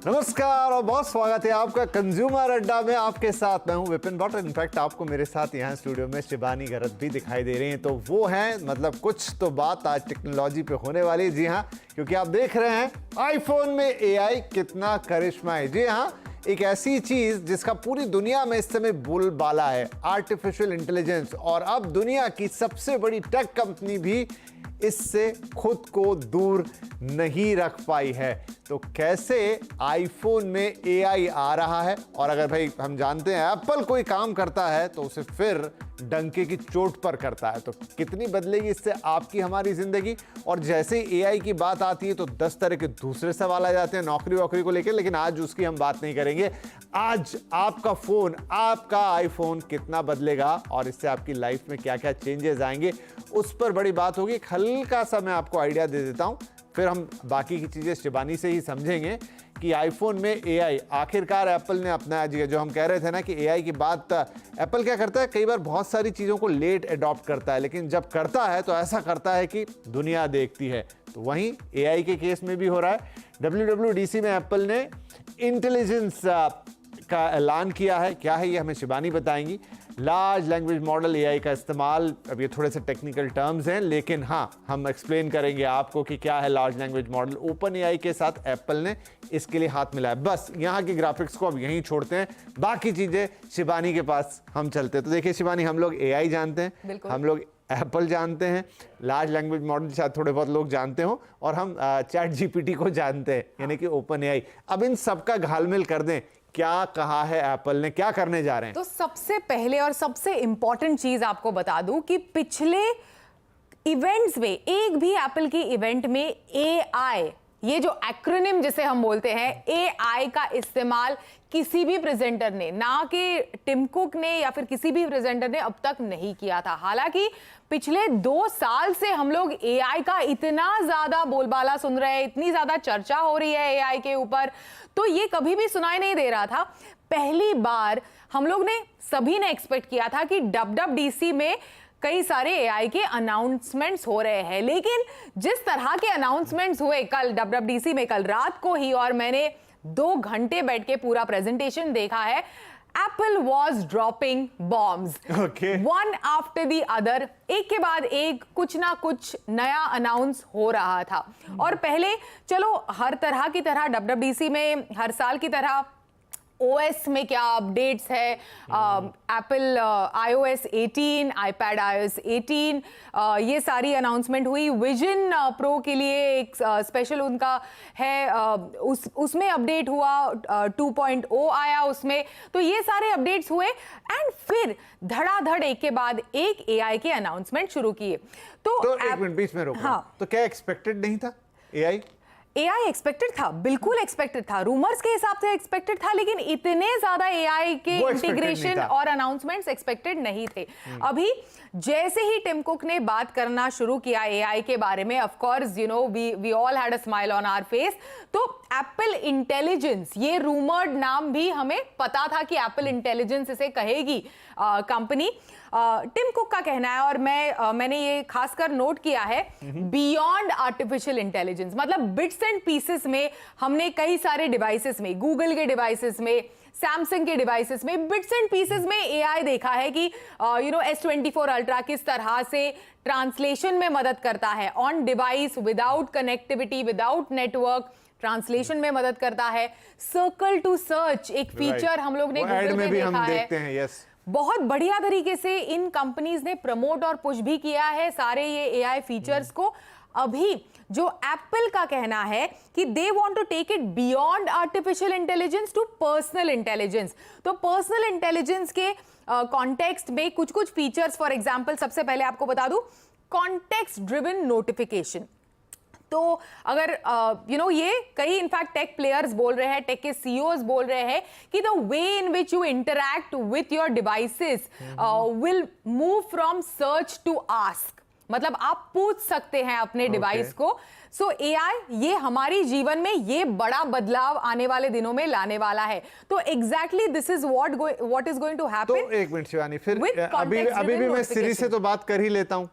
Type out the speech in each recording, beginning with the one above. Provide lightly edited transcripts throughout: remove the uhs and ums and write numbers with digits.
नमस्कार और बहुत स्वागत है आपका कंज्यूमर अड्डा में। आपके साथ मैं हूं विपिन भट्ट। इनफैक्ट आपको मेरे साथ यहाँ स्टूडियो में शिबानी गरत भी दिखाई दे रही हैं। तो वो हैं, मतलब कुछ तो बात आज टेक्नोलॉजी पे होने वाली है। जी हाँ, क्योंकि आप देख रहे हैं आईफोन में एआई कितना करिश्मा है। जी हाँ, एक ऐसी चीज जिसका पूरी दुनिया में इस समय बोलबाला है, आर्टिफिशियल इंटेलिजेंस। और अब दुनिया की सबसे बड़ी टेक कंपनी भी इससे खुद को दूर नहीं रख पाई है। तो कैसे आईफोन में एआई आ रहा है, और अगर भाई हम जानते हैं एप्पल कोई काम करता है तो उसे फिर डंके की चोट पर करता है, तो कितनी बदलेगी इससे आपकी हमारी जिंदगी। और जैसे ही एआई की बात आती है तो 10 तरह के दूसरे सवाल आ जाते हैं नौकरी वोकरी को लेकर, लेकिन आज उसकी हम बात नहीं करेंगे। आज आपका फोन, आपका आईफोन कितना बदलेगा और इससे आपकी लाइफ में क्या क्या चेंजेस आएंगे, उस पर बड़ी बात होगी। हल्का सा मैं आपको आइडिया दे देता हूं, फिर हम बाकी की चीजें शिबानी से ही समझेंगे कि आईफोन में एआई आखिरकार एप्पल ने अपनाया। जी, जो हम कह रहे थे ना कि एआई की बात, एप्पल क्या करता है, कई बार बहुत सारी चीज़ों को लेट अडॉप्ट करता है, लेकिन जब करता है तो ऐसा करता है कि दुनिया देखती है। तो वहीं एआई के केस में भी हो रहा है। WWDC में एप्पल ने इंटेलिजेंस का ऐलान किया है। क्या है ये हमें शिबानी बताएंगी। लार्ज लैंग्वेज मॉडल एआई का इस्तेमाल, अब ये थोड़े से टेक्निकल टर्म्स हैं, लेकिन हाँ, हम एक्सप्लेन करेंगे आपको कि क्या है large language model. Open AI के साथ एप्पल ने इसके लिए हाथ मिलाया। बस यहाँ के ग्राफिक्स को अब यहीं छोड़ते हैं, बाकी चीजें शिबानी के पास हम चलते हैं। तो देखिए शिबानी, हम लोग एआई जानते हैं, हम लोग एप्पल जानते हैं, लार्ज लैंग्वेज मॉडल शायद थोड़े बहुत लोग जानते हो, और हम चैट जीपीटी को जानते हैं, यानी कि ओपन एआई। अब इन सबका घालमेल कर दें, क्या कहा है एप्पल ने, क्या करने जा रहे हैं। तो सबसे पहले और सबसे इंपॉर्टेंट चीज आपको बता दूं कि पिछले इवेंट्स में, एक भी एप्पल की इवेंट में एआई, ये जो एक्रोनिम जिसे हम बोलते हैं, एआई का इस्तेमाल किसी भी प्रेजेंटर ने, ना कि टिम कुक ने या फिर किसी भी प्रेजेंटर ने अब तक नहीं किया था। हालांकि पिछले 2 साल से हम लोग एआई का इतना ज्यादा बोलबाला सुन रहे हैं, इतनी ज्यादा चर्चा हो रही है एआई के ऊपर, तो ये कभी भी सुनाई नहीं दे रहा था। पहली बार हम लोग ने, सभी ने एक्सपेक्ट किया था कि WWDC में कई सारे एआई के अनाउंसमेंट्स हो रहे हैं, लेकिन जिस तरह के अनाउंसमेंट्स हुए कल WWDC में, कल रात को ही, और मैंने 2 घंटे बैठ के पूरा प्रेजेंटेशन देखा है, Apple was dropping bombs, one after the other, एक के बाद एक कुछ ना कुछ नया अनाउंस हो रहा था। और पहले चलो हर तरह की तरह WWDC में हर साल की तरह OS में क्या अपडेट्स है, एप्पल iOS 18, iPad iOS 18, ये सारी अनाउंसमेंट हुई। विजन प्रो के लिए एक स्पेशल उनका है, उसमें अपडेट हुआ, 2.0 आया उसमें। तो ये सारे अपडेट्स हुए, एंड फिर धड़ाधड़ एक के बाद एक एआई के अनाउंसमेंट शुरू किए। तो एक मिनट बीच में रोको। हाँ। तो क्या एक्सपेक्टेड नहीं था एआई? एआई एक्सपेक्टेड था, बिल्कुल एक्सपेक्टेड था, रूमर्स के हिसाब से एक्सपेक्टेड था, लेकिन इतने ज्यादा एआई के इंटीग्रेशन और अनाउंसमेंट्स एक्सपेक्टेड नहीं थे। अभी जैसे ही टिम कुक ने बात करना शुरू किया एआई के बारे में, of course you know we all had a smile on our face. तो एप्पल इंटेलिजेंस, ये रूमर्ड नाम भी हमें पता था कि एप्पल इंटेलिजेंस इसे कहेगी कंपनी। टिम कुक का कहना है, और मैंने ये खासकर नोट किया है, बियॉन्ड आर्टिफिशियल इंटेलिजेंस, मतलब बिट्स एंड पीसेस में हमने कई सारे डिवाइसेस में, गूगल के डिवाइसेस में, सैमसंग के डिवाइसेस में, बिट्स एंड पीसेस में एआई देखा है कि S24 अल्ट्रा किस तरह से ट्रांसलेशन में मदद करता है, on device, without connectivity, without network, translation में मदद करता है। सर्कल टू सर्च एक फीचर हम लोग ने गूगल में देखा है। यस, बहुत बढ़िया तरीके से इन कंपनीज ने प्रमोट और पुश भी किया है सारे ये एआई फीचर्स को। अभी जो एप्पल का कहना है कि they want to take it beyond artificial intelligence to personal intelligence. तो पर्सनल इंटेलिजेंस के कॉन्टेक्स्ट में कुछ कुछ फीचर्स, फॉर एग्जांपल सबसे पहले आपको बता दूं, कॉन्टेक्स्ट ड्रिवन नोटिफिकेशन। तो अगर ये कई इनफैक्ट टेक प्लेयर्स बोल रहे हैं, टेक के सीईओज बोल रहे हैं कि the way in which you interact with your devices will move from search to ask, मतलब आप पूछ सकते हैं अपने डिवाइस को। सो एआई ये हमारी जीवन में ये बड़ा बदलाव आने वाले दिनों में लाने वाला है। तो exactly this is what is going to happen. तो एक मिनट शिवानी, फिर अभी भी मैं सिरी से तो बात कर ही लेता हूं।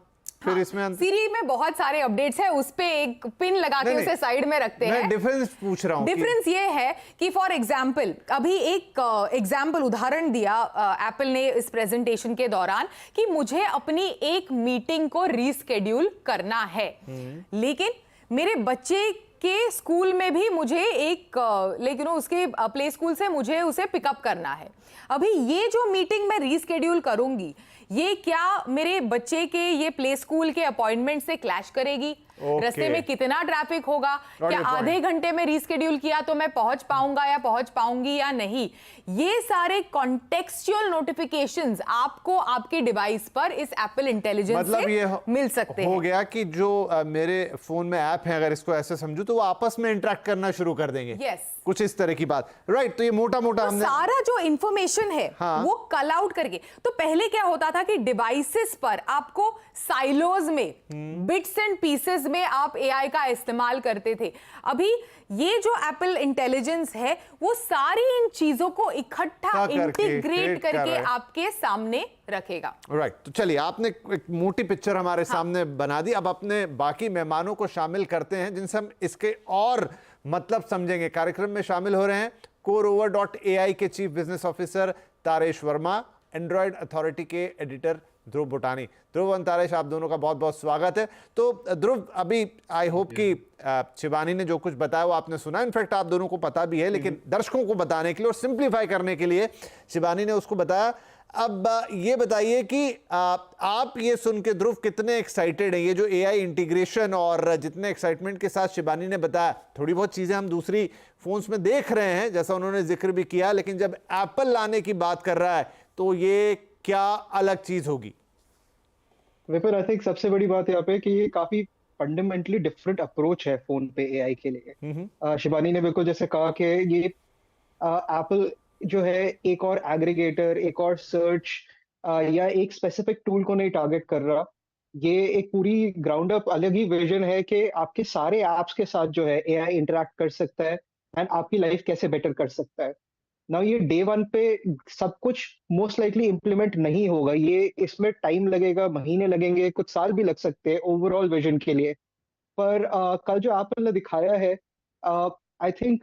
फिर इसमें सीरी में बहुत सारे अपडेट्स है, उस पे एक पिन लगा के उसे साइड में रखते हैं। मैं डिफरेंस पूछ रहा हूं। डिफरेंस ये है कि फॉर एग्जांपल अभी एक एग्जांपल उदाहरण दिया एप्पल ने इस प्रेजेंटेशन के दौरान कि मुझे अपनी एक मीटिंग को रीस्केड्यूल करना है, लेकिन मेरे बच्चे के स्कूल में भी मुझे एक लेकिन उसके प्ले स्कूल से मुझे उसे पिकअप करना है। अभी ये जो मीटिंग मैं रीस्केड्यूल करूंगी, ये क्या मेरे बच्चे के ये प्ले स्कूल के अपॉइंटमेंट से क्लैश करेगी? रास्ते में कितना ट्रैफिक होगा? क्या आधे घंटे में रीस्केड्यूल किया तो मैं पहुंच पाऊंगा या पहुंच पाऊंगी या नहीं? ये सारे कॉन्टेक्सचुअल नोटिफिकेशंस आपको आपके डिवाइस पर इस एप्पल इंटेलिजेंस मतलब से ये मिल सकते हैं। हो गया कि जो मेरे फोन में ऐप है, अगर इसको ऐसे समझू तो वो आपस में इंटरेक्ट करना शुरू कर देंगे। यस, कुछ इस तरह की बात, राइट। तो ये मोटा मोटा हमने सारा जो इंफॉर्मेशन है वो कल आउट करके, तो पहले क्या होता था कि डिवाइसेस पर आपको साइलोज में बिट्स एंड पीसेस में आप एआई का इस्तेमाल करते थे। अभी ये जो एप्पल इंटेलिजेंस है वो सारी इन चीजों को इकट्ठा इंटीग्रेट करके आपके सामने रखेगा। राइट। तो चलिए, आपने एक मोटी पिक्चर हमारे सामने बना दी। अब अपने बाकी मेहमानों को शामिल करते हैं जिनसे हम इसके और मतलब समझेंगे। कार्यक्रम में शामिल हो रहे हैं CoreOver.ai के chief business officer Taresh Verma, Android authority के एडिटर ध्रुव बुटानी। ध्रुव और तारेश, आप दोनों का बहुत बहुत स्वागत है। तो ध्रुव, अभी आई होप कि शिबानी ने जो कुछ बताया वो आपने सुना, इनफैक्ट आप दोनों को पता भी है, लेकिन दर्शकों को बताने के लिए और सिंप्लीफाई करने के लिए शिबानी ने उसको बताया। अब ये बताइए कि आप ये सुन के ध्रुव कितने एक्साइटेड हैं? ये जो एआई इंटीग्रेशन और जितने एक्साइटमेंट के साथ शिबानी ने बताया, थोड़ी बहुत चीजें हम दूसरी फोन्स में देख रहे हैं जैसा उन्होंने जिक्र भी किया, लेकिन जब एप्पल लाने की बात कर रहा है तो ये क्या अलग चीज होगी? विपिन, आई थिंक सबसे बड़ी बात यहाँ पे कि ये काफी फंडामेंटली डिफरेंट अप्रोच है फोन पे एआई के लिए। शिबानी ने बिल्कुल जैसे कहा कि ये एप्पल जो है एक और एग्रीगेटर, एक और सर्च या एक स्पेसिफिक टूल को नहीं टारगेट कर रहा। ये एक पूरी ग्राउंड अप अलग ही विजन है कि आपके सारे एप्स के साथ जो है एआई इंटरेक्ट कर सकता है एंड आपकी लाइफ कैसे बेटर कर सकता है। ना ये डे वन पे सब कुछ मोस्ट लाइकली इम्प्लीमेंट नहीं होगा, ये इसमें टाइम लगेगा, महीने लगेंगे, कुछ साल भी लग सकते हैं ओवरऑल विजन के लिए। पर कल जो एप्पल ने दिखाया है, आई थिंक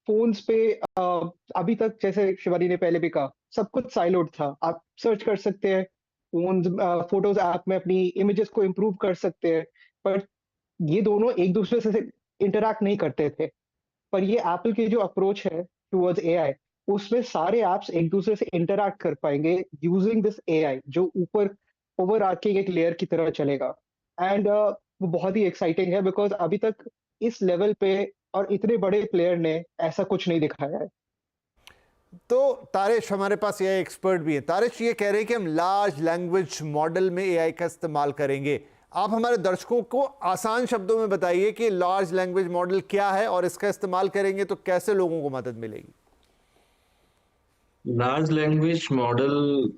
फोन्स पे अभी तक, जैसे शिवानी ने पहले भी कहा, सब कुछ साइलोड था। आप सर्च कर सकते हैं, फोन्स फोटोज ऐप में अपनी इमेजेस को इम्प्रूव कर सकते हैं, पर ये दोनों एक दूसरे से इंटरैक्ट नहीं करते थे। पर ये एप्पल की जो अप्रोच है टुवर्ड्स एआई, उसमें सारे एप्स एक दूसरे से इंटरैक्ट कर पाएंगे यूजिंग दिस एआई, जो ऊपर ओवर आर्किंग एक लेयर की तरह चलेगा। एंड वो बहुत ही एक्साइटिंग है बिकॉज अभी तक इस लेवल पे और इतने बड़े प्लेयर ने ऐसा कुछ नहीं दिखाया है। तो तारेश, हमारे पास एआई एक्सपर्ट भी है। तारेश ये कह रहे हैं कि हम लार्ज लैंग्वेज मॉडल में एआई का इस्तेमाल करेंगे। आप हमारे दर्शकों को आसान शब्दों में बताइए कि लार्ज लैंग्वेज मॉडल क्या है और इसका इस्तेमाल करेंगे तो कैसे लोगों को मदद मिलेगी? Large language model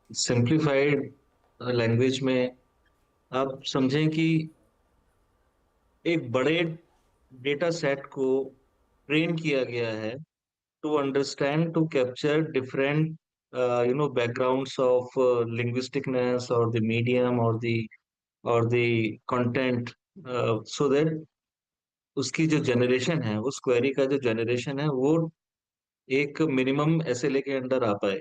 simplified language में आप समझें कि एक बड़े डेटा सेट को ट्रेन किया गया है to understand, to capture different backgrounds of linguisticness or the medium or the content, so that उसकी जो जनरेशन है, उस क्वेरी का जो जनरेशन है वो एक मिनिमम एसएलए के अंदर आ पाए।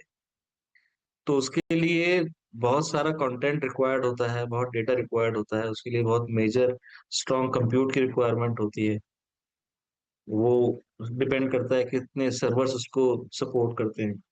तो उसके लिए बहुत सारा कंटेंट रिक्वायर्ड होता है, बहुत डेटा रिक्वायर्ड होता है, उसके लिए बहुत मेजर स्ट्रॉन्ग कंप्यूट की रिक्वायरमेंट होती है। वो डिपेंड करता है कि कितने सर्वर्स उसको सपोर्ट करते हैं।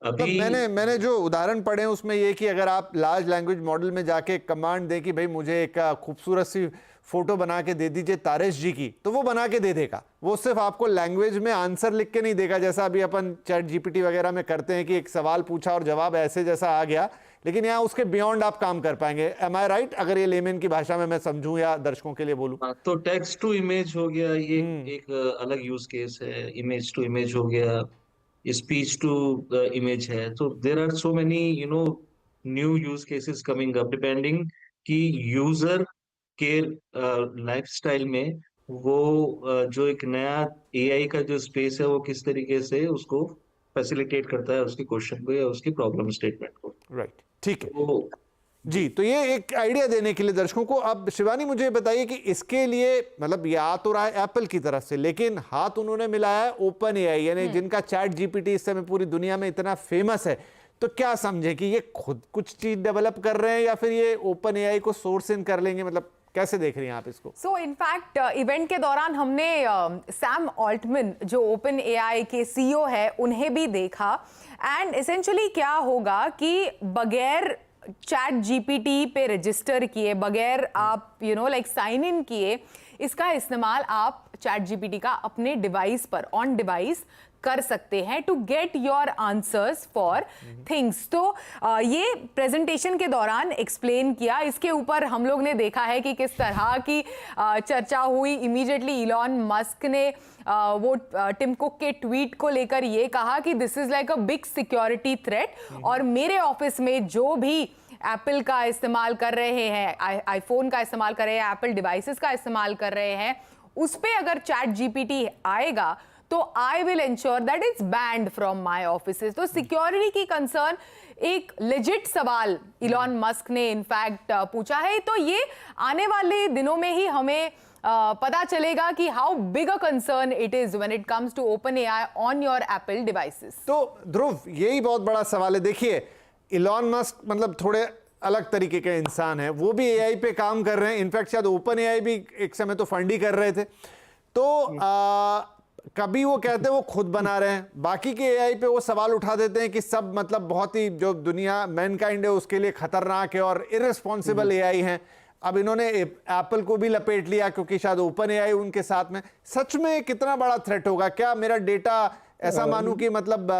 अभी मैंने जो उदाहरण पढ़े हैं उसमें ये कि अगर आप लार्ज लैंग्वेज मॉडल में जाके कमांड दें कि भाई मुझे एक खूबसूरत सी फोटो बना के दे दीजिए तारेश जी की, तो वो बना के दे देगा। वो सिर्फ आपको लैंग्वेज में आंसर लिख के नहीं देगा, जैसा अभी अपन चैट जीपीटी वगैरह में करते हैं कि एक सवाल पूछा और जवाब ऐसे जैसा आ गया, लेकिन यहाँ उसके बियॉन्ड आप काम कर पाएंगे। एम आई राइट, अगर ये लेमेन की भाषा में मैं समझूं या दर्शकों के लिए बोलूं? तो टेक्स्ट टू इमेज हो गया, ये एक अलग यूज केस है। इमेज टू इमेज हो गया, speech to image है। तो there are so many new use cases coming up depending कि यूजर के लाइफस्टाइल में वो जो एक नया एआई का जो स्पेस है वो किस तरीके से उसको फैसिलिटेट करता है, उसके क्वेश्चन को या उसकी प्रॉब्लम स्टेटमेंट को। राइट, ठीक है। तो जी, तो ये एक आइडिया देने के लिए दर्शकों को। अब शिवानी मुझे बताइए कि इसके लिए मतलब ये आ तो रहा है एप्पल की तरफ से, लेकिन हाथ उन्होंने मिलाया है ओपन एआई, यानी जिनका चैट जीपीटी इस समय पूरी दुनिया में इतना फेमस है। तो क्या समझे कि ये खुद कुछ चीज डेवलप कर रहे हैं या फिर ये ओपन एआई को सोर्स इन कर लेंगे, मतलब कैसे देख रही हैं आप इसको? सो इनफैक्ट इवेंट के दौरान हमने सैम ऑल्टमैन जो ओपन एआई के सीईओ है उन्हें भी देखा। एंड एसेंशियली क्या होगा कि बगैर चैट जीपीटी पे रजिस्टर किए, बगैर आप लाइक साइन इन किए, इसका इस्तेमाल आप चैट जीपीटी का अपने डिवाइस पर ऑन डिवाइस कर सकते हैं to get your answers for things. तो ये प्रेजेंटेशन के दौरान एक्सप्लेन किया। इसके ऊपर हम लोग ने देखा है कि किस तरह की चर्चा हुई। इमीडिएटली इलॉन मस्क ने वो टिम कुक के ट्वीट को लेकर ये कहा कि this is like a big security threat, और मेरे ऑफिस में जो भी एप्पल का इस्तेमाल कर रहे हैं, आईफोन का इस्तेमाल कर रहे हैं, एप्पल डिवाइसेस का इस्तेमाल कर रहे हैं, उस पे अगर चैट जीपीटी आएगा तो I will ensure that it's banned from my offices. तो सिक्योरिटी की कंसर्न एक लेजिट सवाल इलॉन मस्क ने इनफैक्ट पूछा है। तो ये आने वाले दिनों में ही हमें पता चलेगा कि how big a concern it is when it comes to OpenAI on your Apple devices. तो ध्रुव, यही बहुत बड़ा सवाल है। देखिए, इलॉन मस्क मतलब थोड़े अलग तरीके के इंसान है, वो भी एआई पे काम कर रहे हैं। इनफैक्ट शायद ओपन एआई भी एक समय तो फंड ही कर रहे थे। तो कभी वो कहते हैं वो खुद बना रहे हैं, बाकी के एआई पे वो सवाल उठा देते हैं कि सब मतलब बहुत ही जो दुनिया मैनकाइंड है उसके लिए खतरनाक है और इररिस्पॉन्सिबल एआई हैं। अब इन्होंने एप्पल को भी लपेट लिया क्योंकि शायद ओपन एआई उनके साथ में। सच में कितना बड़ा थ्रेट होगा? क्या मेरा डेटा ऐसा मानूं कि मतलब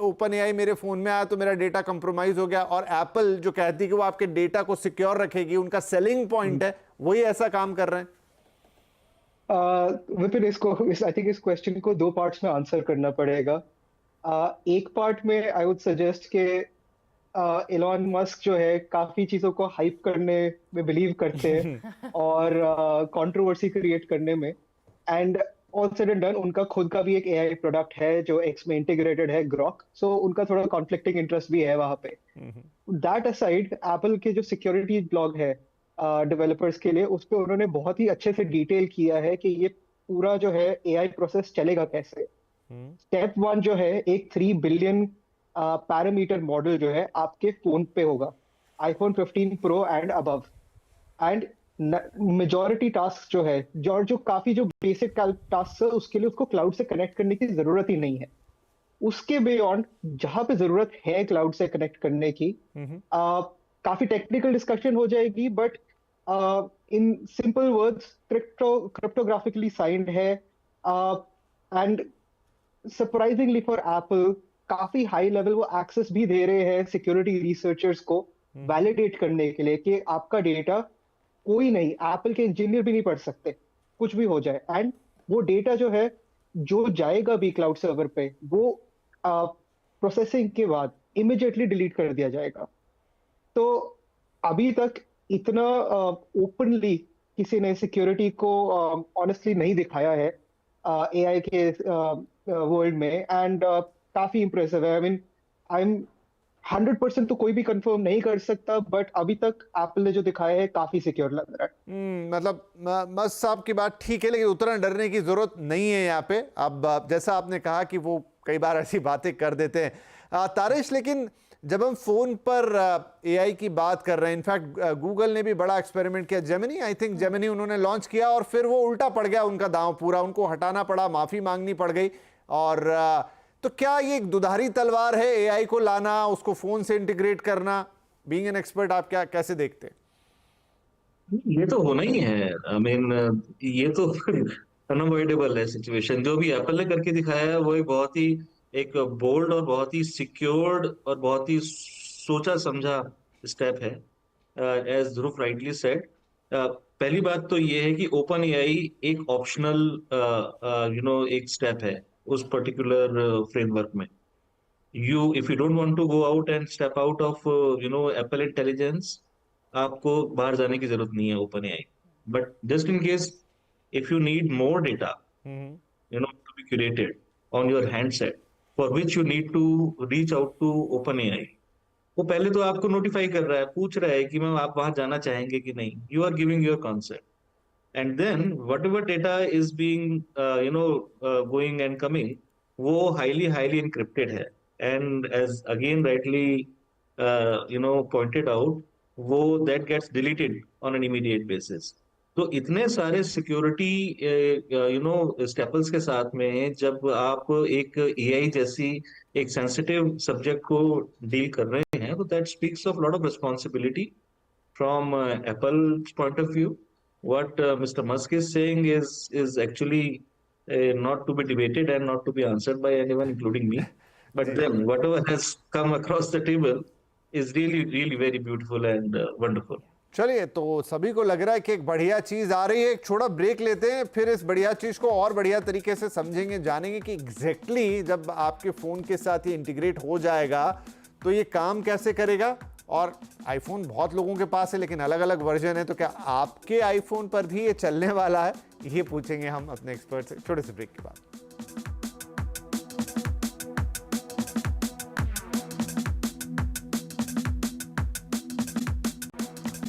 ओपन एआई मेरे फोन में आया तो मेरा डेटा कंप्रोमाइज हो गया, और एप्पल जो कहती है कि वो आपके डेटा को सिक्योर रखेगी, उनका सेलिंग पॉइंट है, वही ऐसा काम कर रहे हैं? विपिन, आई थिंक इस क्वेश्चन को दो पार्ट्स में आंसर करना पड़ेगा। एक पार्ट में आई वुड सजेस्ट के इलॉन मस्क जो है काफी चीजों को हाइप करने में बिलीव करते हैं और कंट्रोवर्सी क्रिएट करने में। And all said and done उनका खुद का भी एक एआई प्रोडक्ट है जो एक्स में इंटीग्रेटेड है, ग्रॉक। सो उनका थोड़ा कॉन्फ्लिक्टिंग इंटरेस्ट भी है वहां पे। दैट असाइड, एप्पल के जो सिक्योरिटी ब्लॉग है डेवलपर्स के लिए, उस पर उन्होंने बहुत ही अच्छे से डिटेल किया है कि ये पूरा जो है एआई प्रोसेस चलेगा कैसे। स्टेप 1 जो है, एक 3 बिलियन पैरामीटर मॉडल जो है आपके फोन पे होगा, iPhone 15 pro and above. And majority task जो है, जो काफी जो बेसिक टास्क है, उसके लिए उसको क्लाउड से कनेक्ट करने की जरूरत ही नहीं है। उसके बियॉन्ड जहां पे जरूरत है क्लाउड से कनेक्ट करने की, काफी टेक्निकल डिस्कशन हो जाएगी, but in simple words क्रिप्टोग्राफिकली signed है। एंड सरप्राइजिंगली फॉर एप्पल, काफी हाई लेवल वो एक्सेस भी दे रहे हैं सिक्योरिटी रिसर्चर्स को वैलिडेट करने के लिए कि आपका डेटा कोई नहीं, एप्पल के इंजीनियर भी नहीं पढ़ सकते, कुछ भी हो जाए। एंड वो डेटा जो है, जो जाएगा भी क्लाउड सर्वर पे, वो प्रोसेसिंग के बाद इमीडिएटली डिलीट कर दिया जाएगा। तो अभी तक इतना ओपनली किसी ने सिक्योरिटी को ऑनेस्टली नहीं दिखाया है एआई के वर्ल्ड में। एंड काफी इंप्रेसिव है। आई एम 100% तो कोई भी कंफर्म नहीं कर सकता, बट अभी तक एप्पल ने जो दिखाया है काफी सिक्योर लग रहा है। मतलब मस्क साहब की बात ठीक है, लेकिन उतना डरने की जरूरत नहीं है यहाँ पे। अब जैसा आपने कहा कि वो कई बार ऐसी बातें कर देते हैं तारिश, लेकिन जब हम फोन पर एआई की बात कर रहे हैं, इनफैक्ट गूगल ने भी बड़ा एक्सपेरिमेंट किया, जेमिनी, आई थिंक जेमिनी उन्होंने लॉन्च किया और फिर वो उल्टा पड़ गया उनका दांव पूरा, उनको हटाना पड़ा, माफी मांगनी पड़ गई। और तो क्या ये एक दुधारी तलवार है एआई को लाना, उसको फोन से इंटीग्रेट करना? बीइंग एन एक्सपर्ट, आप क्या कैसे देखते हैं? ये तो होना ही है। आई मीन ये तो अनअवॉइडेबल है सिचुएशन। जो भी एप्पल ने करके दिखाया है वो एक बहुत ही एक बोल्ड और बहुत ही सिक्योर्ड और बहुत ही सोचा समझा स्टेप है, एज ध्रुव राइटली सेड। पहली बात तो ये है कि ओपन एआई एक ऑप्शनल एक स्टेप है उस पर्टिकुलर फ्रेमवर्क में। If you don't want to go out and step out of Apple Intelligence, आपको बाहर जाने की जरूरत नहीं है OpenAI. But just in case if you need more data to be curated on your handset, for which you need to reach out to OpenAI. वो पहले तो आपको नोटिफाई कर रहा है, पूछ रहा है कि मैम आप वहां जाना चाहेंगे कि नहीं, you are giving your consent, and then whatever data is being going and coming, वो हाईली हाईली इनक्रिप्टेड है, and as again rightly pointed out, वो that gets deleted on an immediate basis. तो इतने सारे security staples के साथ में जब आप एक एआई जैसी एक सेंसिटिव सब्जेक्ट को डील कर रहे हैं, तो that speaks of lot of responsibility from Apple's point of view. What Mr. Musk is saying is actually not to be debated and not to be answered by anyone, including me. But then whatever has come across the table is really, really very beautiful and wonderful. चलिए, तो सभी को लग रहा है कि एक बढ़िया चीज आ रही है। एक छोटा ब्रेक लेते हैं, फिर इस बढ़िया चीज को और बढ़िया तरीके से समझेंगे, जानेंगे कि एग्जैक्टली जब आपके फोन के साथ ये इंटीग्रेट हो जाएगा तो ये काम कैसे करेगा। और आईफोन बहुत लोगों के पास है, लेकिन अलग अलग वर्जन है, तो क्या आपके आईफोन पर भी ये चलने वाला है, ये पूछेंगे हम अपने एक्सपर्ट से छोटे से ब्रेक के बाद।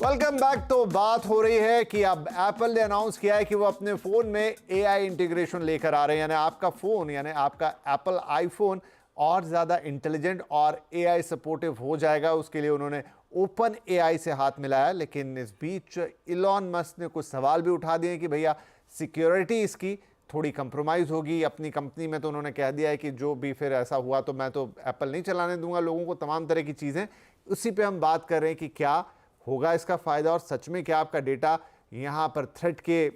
Welcome back. तो बात हो रही है कि अब एप्पल ने अनाउंस किया है कि वो अपने फोन में एआई इंटीग्रेशन लेकर आ रहे हैं, यानी आपका फोन, यानी आपका एप्पल आईफोन और ज़्यादा इंटेलिजेंट और एआई सपोर्टिव हो जाएगा। उसके लिए उन्होंने ओपन एआई से हाथ मिलाया, लेकिन इस बीच इलॉन मस्क ने कुछ सवाल भी उठा दिए कि भैया सिक्योरिटी इसकी थोड़ी कंप्रोमाइज़ होगी। अपनी कंपनी में तो उन्होंने कह दिया है कि जो भी फिर ऐसा हुआ तो मैं तो एप्पल नहीं चलाने दूंगा लोगों को, तमाम तरह की चीज़ें। उसी पे हम बात कर रहे हैं कि क्या होगा इसका फ़ायदा और सच में क्या आपका डेटा यहाँ पर थ्रेट के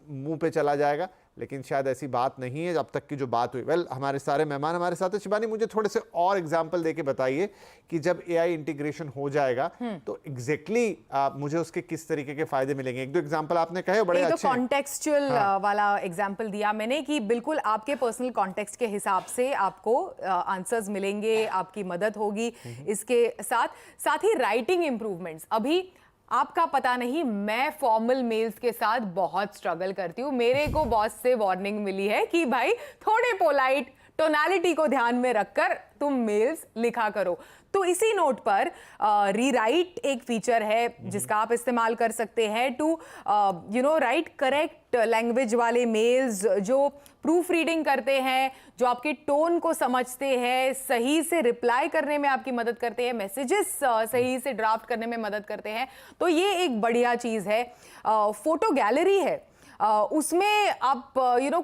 मुंह पे चला जाएगा। लेकिन शायद ऐसी बात नहीं है अब तक की जो बात हुई। हमारे सारे मेहमान हमारे साथ हैं। शिबानी, मुझे थोड़े से और एग्जांपल देके बताइए कि जब एआई इंटीग्रेशन हो जाएगा तो एग्जैक्टली मुझे उसके किस तरीके के फायदे मिलेंगे। एक दो एग्जांपल आपने कहे बड़े अच्छे। तो कॉन्टेक्सचुअल वाला एग्जांपल दिया मैंने कि बिल्कुल आपके पर्सनल कॉन्टेक्स्ट के हिसाब से आपको आंसर्स मिलेंगे, आपकी मदद होगी। इसके साथ ही राइटिंग इंप्रूवमेंट्स। अभी आपका पता नहीं, मैं फॉर्मल मेल्स के साथ बहुत स्ट्रगल करती हूँ। मेरे को बॉस से वार्निंग मिली है कि भाई थोड़े पोलाइट, टोनालिटी को ध्यान में रखकर तुम मेल्स लिखा करो। तो इसी नोट पर रीराइट एक फीचर है जिसका आप इस्तेमाल कर सकते हैं टू राइट करेक्ट लैंग्वेज वाले मेल्स जो प्रूफ रीडिंग करते हैं, जो आपके टोन को समझते हैं, सही से रिप्लाई करने में आपकी मदद करते हैं, मैसेजेस सही से ड्राफ्ट करने में मदद करते हैं। तो ये एक बढ़िया चीज़ है। फोटो गैलरी है, उसमें आप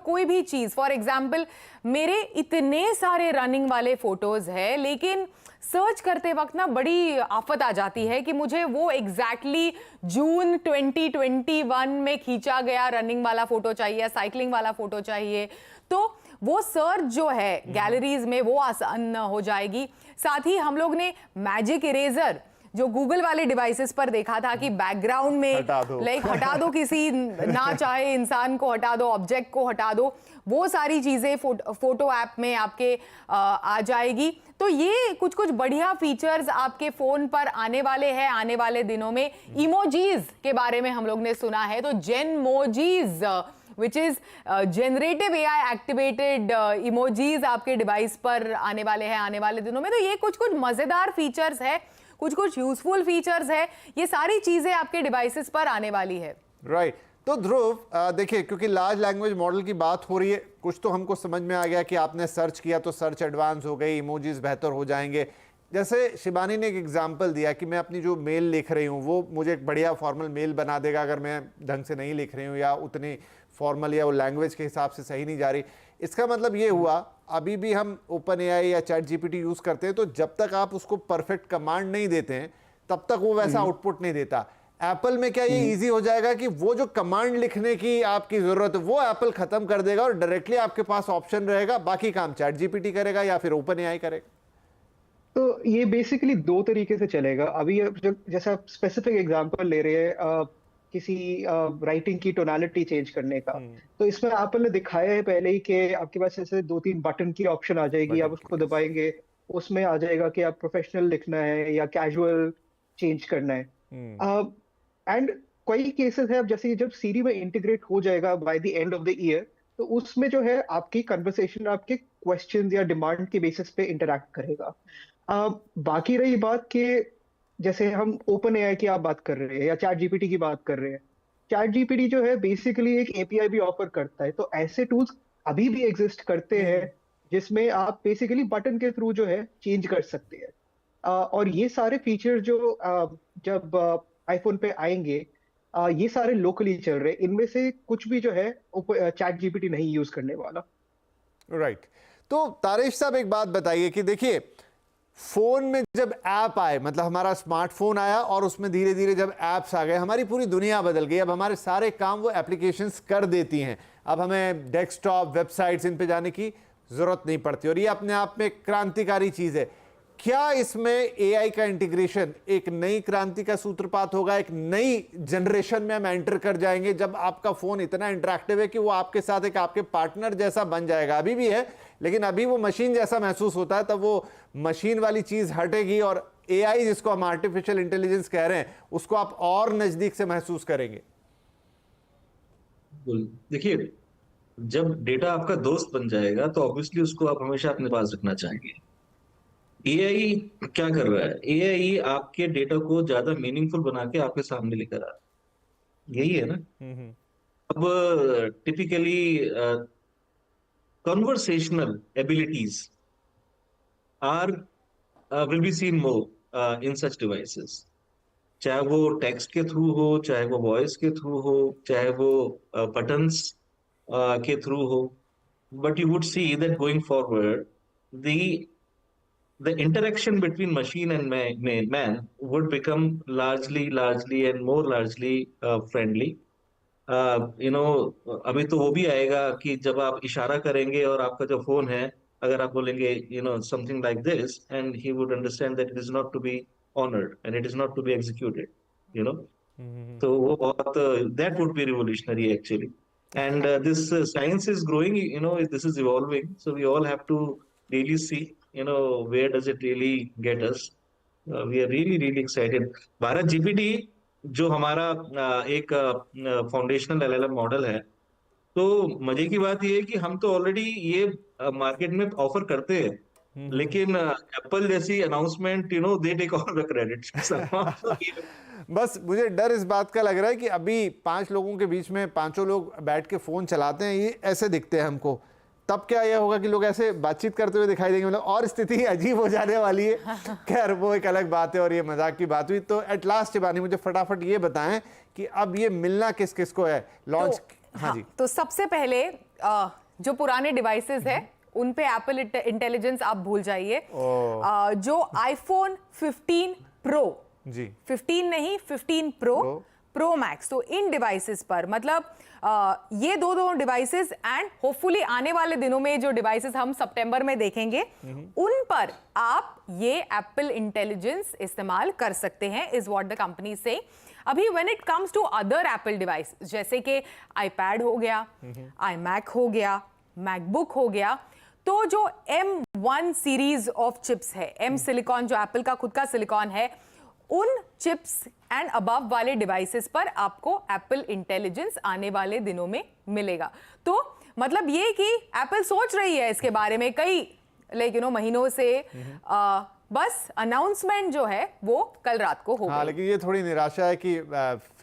कोई भी चीज़, फॉर एग्जाम्पल मेरे इतने सारे रनिंग वाले फोटोज़ हैं, लेकिन सर्च करते वक्त ना बड़ी आफत आ जाती है कि मुझे वो एग्जैक्टली जून 2021 में खींचा गया रनिंग वाला फोटो चाहिए, साइकिलिंग वाला फोटो चाहिए। तो वो सर्च जो है गैलरीज में वो आसान हो जाएगी। साथ ही हम लोग ने मैजिक इरेजर जो गूगल वाले डिवाइसेस पर देखा था कि बैकग्राउंड में हटा दो किसी ना चाहे इंसान को हटा दो, ऑब्जेक्ट को हटा दो, वो सारी चीजें फोटो ऐप में आपके आ जाएगी। तो ये कुछ कुछ बढ़िया फीचर्स आपके फोन पर आने वाले हैं आने वाले दिनों में। इमोजीज के बारे में हम लोग ने सुना है, तो जेनमोजीज which is generative AI activated emojis आपके डिवाइस पर आने वाले हैं आने वाले दिनों में। तो ये कुछ कुछ मजेदार फीचर्स है, कुछ कुछ यूजफुल फीचर्स है, ये सारी चीजें आपके डिवाइसेस पर आने वाली है। राइट। तो ध्रुव देखिए, क्योंकि लार्ज लैंग्वेज मॉडल की बात हो रही है, कुछ तो हमको समझ में आ गया कि आपने सर्च किया तो सर्च एडवांस हो गई, इमोजीज बेहतर हो जाएंगे। जैसे शिबानी ने एक एग्जांपल दिया कि मैं अपनी जो मेल लिख रही हूँ वो मुझे एक बढ़िया फॉर्मल मेल बना देगा अगर मैं ढंग से नहीं लिख रही हूँ या उतनी फॉर्मल या वो लैंग्वेज के हिसाब से सही नहीं जा रही। इसका मतलब ये हुआ, अभी भी हम ओपन एआई या चैट जीपीटी यूज़ करते हैं तो जब तक आप उसको परफेक्ट कमांड नहीं देते हैं तब तक वो वैसा आउटपुट नहीं देता। एप्पल में क्या ये इजी हो जाएगा कि वो जो कमांड लिखने की आपकी जरूरत है वो एप्पल खत्म कर देगा और डायरेक्टली आपके पास ऑप्शन रहेगा, बाकी काम चैट जीपीटी करेगा या फिर ओपन एआई करेगा? तो ये बेसिकली दो तरीके से चलेगा। अभी जैसा आप स्पेसिफिक एग्जांपल ले रहे हैं किसी राइटिंग की टोनालिटी चेंज करने का, तो इसमें एप्पल ने दिखाया है पहले ही कि आपके पास ऐसे 2-3 बटन की ऑप्शन आ जाएगी, आप उसको दबाएंगे, उसमें आ जाएगा कि आप प्रोफेशनल लिखना है या कैजुअल चेंज करना है। एंड कई केसेस है, अब जैसे जब सीरी में इंटीग्रेट हो जाएगा by the end of the year, तो उसमें जो है आपकी कन्वर्सेशन आपके क्वेश्चंस या डिमांड के बेसिस पे इंटरैक्ट करेगा। बाकी रही बात कि जैसे हम ओपन एआई की आप बात कर रहे हैं या चैट जीपीटी की बात कर रहे हैं, चैट जीपीटी जो है बेसिकली एक एपीआई भी ऑफर करता है, तो ऐसे टूल्स अभी भी एग्जिस्ट करते हैं जिसमें आप बेसिकली बटन के थ्रू जो है चेंज कर सकते हैं। और ये सारे फीचर जो जब आईफोन पे आएंगे, ये सारे लोकली चल रहे हैं, इनमें से कुछ भी जो है चैट जीपीटी नहीं यूज करने वाला। राइट। तो तारेश साहब एक बात बताइए कि देखिए फोन में जब ऐप आए, मतलब हमारा स्मार्टफोन आया और उसमें धीरे धीरे जब ऐप्स आ गए, हमारी पूरी दुनिया बदल गई। अब हमारे सारे काम वो एप्लीकेशंस कर देती हैं। अब हमें डेस्कटॉप, वेबसाइट्स, इन पे जाने की जरूरत नहीं पड़ती और ये अपने आप में क्रांतिकारी चीज है। क्या इसमें एआई का इंटीग्रेशन एक नई क्रांति का सूत्रपात होगा? एक नई जनरेशन में हम एंटर कर जाएंगे जब आपका फोन इतना इंटरेक्टिव है कि वो आपके साथ एक आपके पार्टनर जैसा बन जाएगा। अभी भी है, लेकिन अभी वो मशीन जैसा महसूस होता है, तब वो मशीन वाली चीज हटेगी और एआई, जिसको हम आर्टिफिशियल इंटेलिजेंस कह रहे हैं, उसको आप और नजदीक से महसूस करेंगे। देखिए, जब डेटा आपका दोस्त बन जाएगा तो ऑब्वियसली उसको आप हमेशा अपने पास रखना चाहेंगे। एआई क्या कर रहा है? एआई आपके डेटा को ज्यादा मीनिंगफुल बना के आपके सामने लेकर आ रहा है, यही है ना। अब typically conversational abilities are will be seen more in such devices, चाहे वो टेक्स्ट के थ्रू हो, चाहे वो वॉइस के थ्रू हो, चाहे वो बटन्स के थ्रू हो, but you would see that going forward the interaction between machine and man would become largely and more largely friendly. You know अभी तो वो भी आएगा कि जब आप इशारा करेंगे और आपका जो फोन है, अगर आप बोलेंगे you know something like this, and he would understand that it is not to be honoured and it is not to be executed, you know. तो वो बहुत that would be revolutionary actually, and this science is growing, you know, this is evolving, so we all have to really see, you know, where does it really get us. We are really excited. Bharat GPT जो हमारा एक foundational LLM model है, तो मजे की बात ये है कि हम तो ऑलरेडी ये मार्केट में ऑफर करते हैं, लेकिन एप्पल जैसी announcement, you know, they take all the credit. बस मुझे डर इस बात का लग रहा है कि अभी 5 लोगों के बीच में 5 लोग बैठ के फोन चलाते हैं, ये ऐसे दिखते हैं हमको। तब क्या यह होगा कि लोग ऐसे बातचीत करते हुए दिखाई देंगे, मतलब और स्थिति अजीब हो जाने वाली है। खैर वो एक अलग बात है और ये मजाक की बात हुई। तो एट लास्ट शिबानी, मुझे फटाफट ये बताएं कि अब ये मिलना किस किस को है लॉन्च? हाँ जी। तो सबसे पहले जो पुराने डिवाइसेस है उन पे एप्पल इंटेलिजेंस आप भूल जाइए। जो आईफोन 15 प्रो जी, 15 नहीं 15 प्रो मैक्स, तो इन डिवाइसेस पर मतलब ये दो डिवाइसेस एंड होपफुली आने वाले दिनों में जो डिवाइसेस हम सितंबर में देखेंगे उन पर आप ये एप्पल इंटेलिजेंस इस्तेमाल कर सकते हैं, इज व्हाट द कंपनी से। अभी when it comes to other Apple device, जैसे कि आईपैड हो गया, आईमैक हो गया, मैकबुक हो गया, तो जो M1 सीरीज ऑफ चिप्स है, M सिलिकॉन जो एप्पल का खुद का सिलिकॉन है, उन चिप्स एंड अबव वाले डिवाइसेस पर आपको एप्पल इंटेलिजेंस आने वाले दिनों में मिलेगा। तो मतलब ये कि एप्पल सोच रही है इसके बारे में कई महीनों से, बस अनाउंसमेंट जो है वो कल रात को होगा। हाँ, लेकिन ये थोड़ी निराशा है कि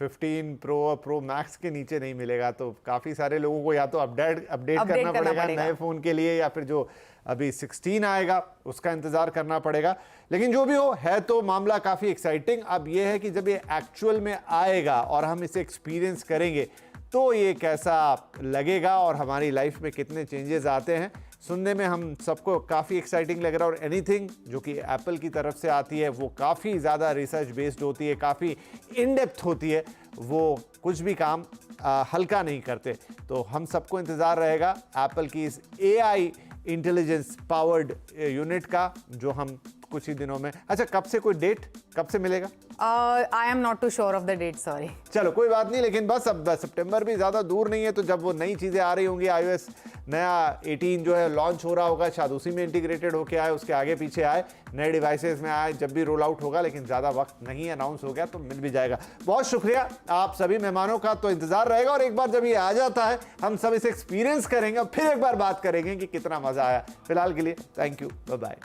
15 प्रो और प्रो मैक्स के नीचे नहीं मिलेगा, तो काफी सारे लोगों को या तो अपडेट करना पड़ेगा नए फोन के लिए, या फिर जो अभी 16 आएगा उसका इंतजार करना पड़ेगा। लेकिन जो भी हो, है तो मामला काफी एक्साइटिंग। अब ये है कि जब ये एक्चुअल में आएगा और हम इसे एक्सपीरियंस करेंगे तो ये कैसा लगेगा और हमारी लाइफ में कितने चेंजेस आते हैं, सुनने में हम सबको काफ़ी एक्साइटिंग लग रहा है। और एनीथिंग जो कि एप्पल की तरफ से आती है वो काफ़ी ज़्यादा रिसर्च बेस्ड होती है, काफ़ी इन डेप्थ होती है, वो कुछ भी काम हल्का नहीं करते। तो हम सबको इंतज़ार रहेगा एप्पल की इस AI इंटेलिजेंस पावर्ड यूनिट का, जो हम कुछ ही दिनों में। अच्छा, कब से, कोई डेट कब से मिलेगा? I am not too sure of the date, sorry. चलो कोई बात नहीं, लेकिन बस अब सितंबर भी ज़्यादा दूर नहीं है, तो जब वो नई चीज़ें आ रही होंगी, iOS नया 18 जो है लॉन्च हो रहा होगा, शायद उसी में इंटीग्रेटेड होके आए, उसके आगे पीछे आए, नए डिवाइसेस में आए, जब भी रोल आउट होगा, लेकिन ज़्यादा वक्त नहीं, अनाउंस हो गया तो मिल भी जाएगा। बहुत शुक्रिया आप सभी मेहमानों का, तो इंतजार रहेगा और एक बार जब ये आ जाता है हम सब इसे एक्सपीरियंस करेंगे, फिर एक बार बात करेंगे कि कितना मज़ा आया। फिलहाल के लिए थैंक यू, बाय बाय।